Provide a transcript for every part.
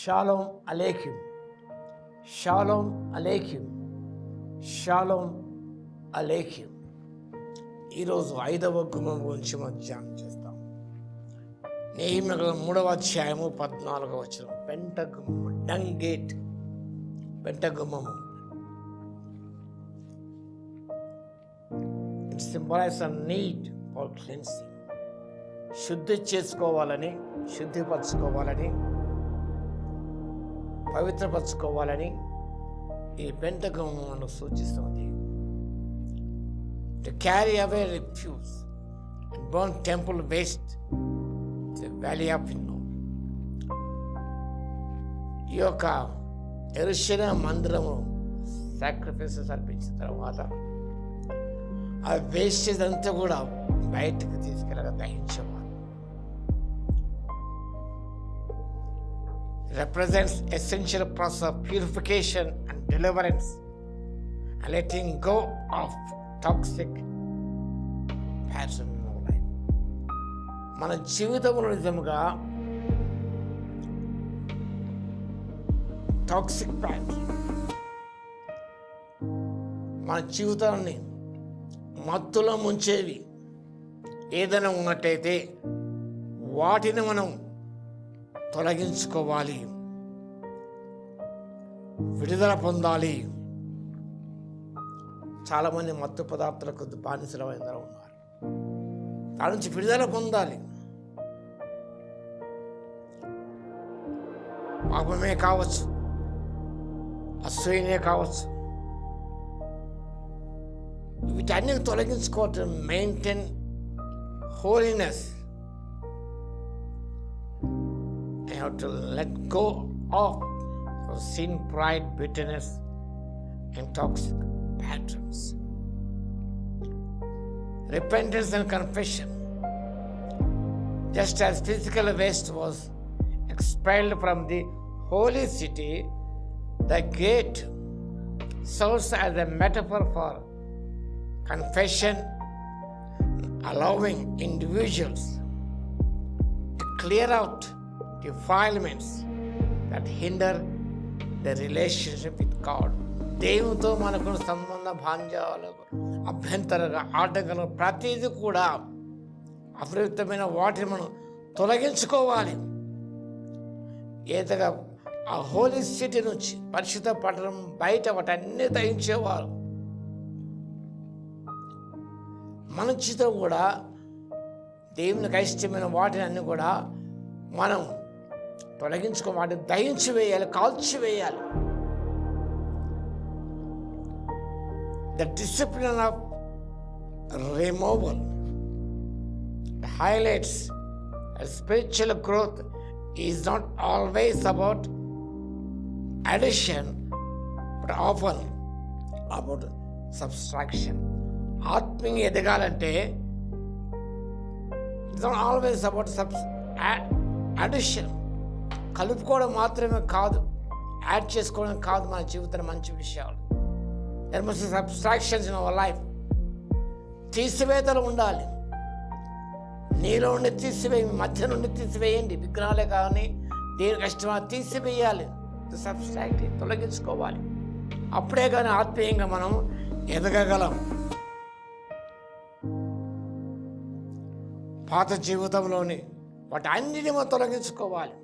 Shalom అలేఖ్యం, షాలోమ్ అలేఖ్యం, షాలోమ్ అలేఖ్యం. ఈరోజు 5వ గుమ్మం గురించి మనం ధ్యానం చేస్తాం. నెహెమ్యా గ్రంథం 3వ అధ్యాయము 14వ వచనం. పెంట గుమ్మము, డంగ్ గేట్, పెంట గుమ్మము. It symbolize a need for cleansing. శుద్ధి చేసుకోవాలని, శుద్ధిపరచుకోవాలని, పవిత్రపరచుకోవాలని ఈ పెంట గుమ్మం మనకు సూచిస్తుంది. To carry away refuse and burn temple waste the valley of Hinnom. ఈ యొక్క యెరూషలేము మందిరము సాక్రిఫైసెస్ అర్పించిన తర్వాత ఆ వేస్టేజ్ అంతా కూడా బయటకు తీసుకెళ్ళగా దహించేవారు. Represents essential process of purification and deliverance and letting go of toxic pattern in our life. మన జీవితంలో నిజంగా టాక్సిక్ ప్యాటర్న్, మన జీవితాన్ని మత్తులో ముంచేవి ఏదైనా ఉన్నట్టయితే వాటిని మనం తొలగించుకోవాలి, విడుదల పొందాలి. చాలామంది మత్తు పదార్థాలకు బానిసలైన ఉన్నారు. దాని నుంచి విడుదల పొందాలి. పాపమే కావచ్చు, అసూయనే కావచ్చు, వీటన్ని తొలగించుకోవటం, maintain holiness. I have to let go of sin, pride, bitterness, and toxic patterns. Repentance and confession. Just as physical waste was expelled from the holy city, the gate serves as a metaphor for confession, allowing individuals to clear out defilements that hinder the relationship with God. దేవునితో మనకు సంబంధ భాంజాలు, అభ్యంతరగా ఆటంకాలు, ప్రతిదీ కూడా అపవిత్రమైన వాటిని మనం తొలగించుకోవాలి. ఏదగా ఆ హోలీ సిటీ నుంచి, పరిశుద్ధ పట్టణం బయట వాటన్నీ దహించేవారు. మన జీవితం కూడా దేవునికి ఇష్టమైన వాటిని అన్నీ కూడా మనం తొలగించుకోవాలి, దహించి వేయాలి, కాల్చి వేయాలి. The discipline of removal highlights spiritual growth is not always about addition but often about subtraction. ఆత్మీయంగా ఎదగాలంటే it's not always about addition, కలుపుకోవడం మాత్రమే కాదు, యాడ్ చేసుకోవడం కాదు మన జీవితంలో మంచి విషయాలు. There must be subtractions in our life. తీసివేతలు ఉండాలి. నీలో నుండి తీసివేయి, మధ్య నుండి తీసివేయండి. విగ్రహాలే కానీ దేని కష్టమా తీసివేయాలి, సబ్స్ట్రాక్ట్, తొలగించుకోవాలి. అప్పుడే కానీ ఆత్మీయంగా మనం ఎదగగలం. పాత జీవితంలోని వాటి అన్నిటిని మనం తొలగించుకోవాలి.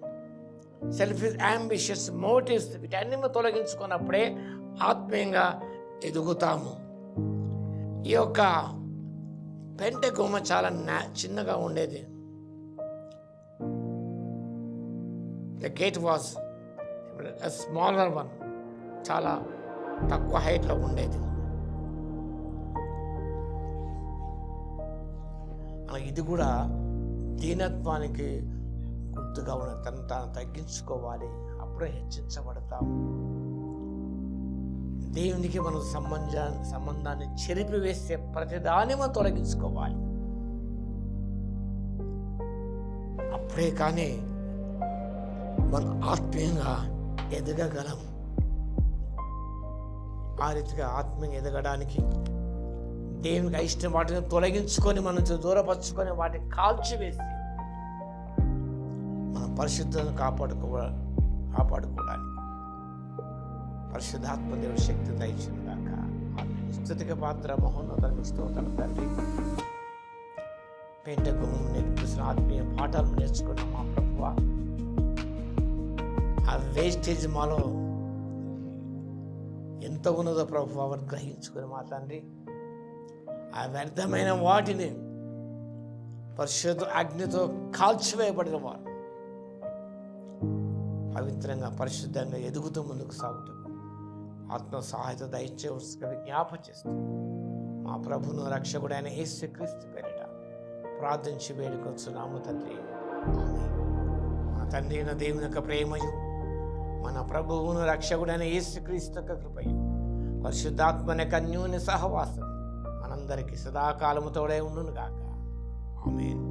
సెల్ఫిష్ అంబిషియస్ మోటివ్స్, వీటన్ని మనం తొలగించుకున్నప్పుడే ఆత్మీయంగా ఎదుగుతాము. ఈ యొక్క పెంట గుమ్మ చాలా చిన్నగా ఉండేది. The gate was smaller one, చాలా తక్కువ హైట్లో ఉండేది. ఇది కూడా దీనత్వానికి గుర్తుగా ఉన్న తను తాను తగ్గించుకోవాలి, అప్పుడే హెచ్చించబడతాం. దేవునికి మనం సంబంధాన్ని చెరిపివేసే ప్రతిదాన్ని మనం తొలగించుకోవాలి. అప్పుడే కానీ మనం ఆత్మీయంగా ఎదగగలం. ఆ రీతిగా ఆత్మీయంగా ఎదగడానికి దేవునికి ఇష్టం వాటిని తొలగించుకొని మనం దూరపరుచుకొని వాటిని కాల్చివేసి మన పరిశుద్ధతను కాపాడుకోవడానికి పరిశుద్ధాత్మ దేవుడి శక్తి దయచేయను గాక. స్తుతికి పాత్ర మహోన్నతానికి స్తోత్రం తండ్రి. పెంటకు నేర్పిస్తున్న ఆత్మీయ పాఠాలను నేర్చుకున్న మా ప్రభువా, ఆ వేస్టేజ్ మాలో ఎంత ఉన్నదో ప్రభువా వారు గ్రహించుకుని మా తండ్రి, ఆ వ్యర్థమైన వాటిని పరిశుద్ధ అగ్నితో కాల్చివేయబడిన వారు పవిత్రంగా పరిశుద్ధంగా ఎదుగుతూ ముందుకు సాగుతూ ఆత్మ సహాయత దయచేవలసిగా విజ్ఞాపన చేస్తూ మా ప్రభును రక్షకుడైన యేసుక్రీస్తు పేరిట ప్రార్థించి వేడుకొచ్చున్నాము తండ్రి. ఆమేన్. మన తండ్రి అయిన దేవుని యొక్క ప్రేమయు, మన ప్రభువును రక్షకుడైన యేసుక్రీస్తు యొక్క కృపయు, పరిశుద్ధాత్మ యొక్క అన్యోన్య సహవాసం మనందరికీ సదాకాలము తోడే ఉండును గాక. ఆమేన్.